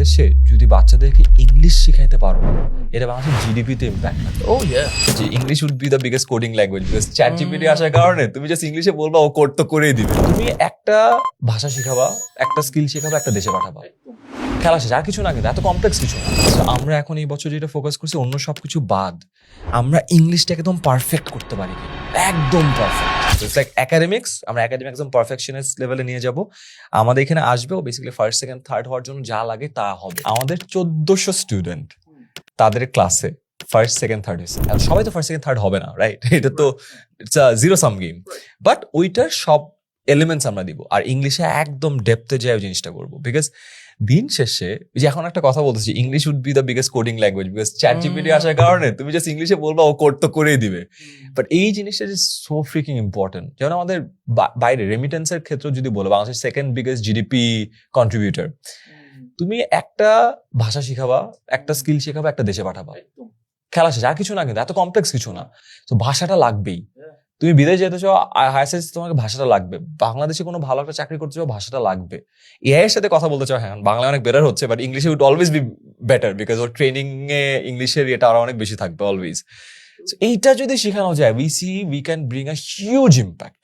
বাংলাদেশে যদি বাচ্চাদেরকে ইংলিশ শিখাইতে পারো, এটা বাংলাদেশের জিডিপিতে ইম্প্যাক্ট হবে। Oh yeah. যে English would be the biggest coding language, because ChatGPT আসার কারণে তুমি জাস্ট ইংলিশে বলবা, ও কোড তো করেই দিবে। তুমি একটা ভাষা শিখাবা, একটা স্কিল শিখাবা, একটা দেশে পাঠাবা, খেলা শেষ। আর কিছু না, কিন্তু এত কমপ্লেক্স কিছু না। So, আমরা এখন এই বছর যেটা ফোকাস করছি, অন্য সবকিছু বাদ, আমরা ইংলিশটা একদম পারফেক্ট করতে পারি কি, একদম পারফেক্ট। ইটস লাইক একাডেমিক্স, আমরা একাডেমিক একদম পারফেকশনিস্ট লেভেলে নিয়ে যাব। আমাদের এখানে আসবে ও বেসিক্যালি ফার্স্ট সেকেন্ড থার্ড হওয়ার জন্য যা লাগে তা হবে। আমাদের 1400 স্টুডেন্ট, তাদের ক্লাসে ফার্স্ট সেকেন্ড থার্ড হয়েছে। সবাই তো ফার্স্ট সেকেন্ড থার্ড হবে না, রাইট? এটা তো it's a zero sum game. But ওইটার সব এলিমেন্টস আমরা দিব, আর ইংলিশে একদম ডেপথে যায় ওই জিনিসটা করবো। বিকজ দিন শেষে যে এখন একটা কথা বলতেছি, English would be the biggest coding language, because ChatGPT আসার কারণে তুমি জাস্ট ইংলিশে বলবা, ও কোড তো করেই দিবে। বাট এই জিনিসটা ইজ সো ফ্রিকিং ইম্পর্টেন্ট। যেমন আমাদের বাইরে রেমিটেন্সের ক্ষেত্রে যদি বলো, বাংলাদেশের সেকেন্ড বিগেস্ট জিডিপি কন্ট্রিবিউটর, তুমি একটা ভাষা শিখাবা, একটা স্কিল শিখাবা, একটা দেশে পাঠাবা, খেলা শেষ। আর কিছু না, কিন্তু এত কমপ্লেক্স কিছু না। তো ভাষাটা লাগবেই। তুমি বিদেশ যেতে চাও, হায়ার স্টাডিজ, তোমাকে ভাষাটা লাগবে। বাংলাদেশে কোনো ভালো একটা চাকরি করতে চাও, ভাষাটা লাগবে। এআই এর সাথে কথা বলতে চাও, হ্যাঁ বাংলা অনেক বেটার হচ্ছে, বাট ইংলিশে would always be better, because ওর ট্রেনিং এ ইংলিশের এটা আরো অনেক বেশি থাকবে অলওয়েজ। এইটা যদি শেখানো যায়, we can bring a huge impact.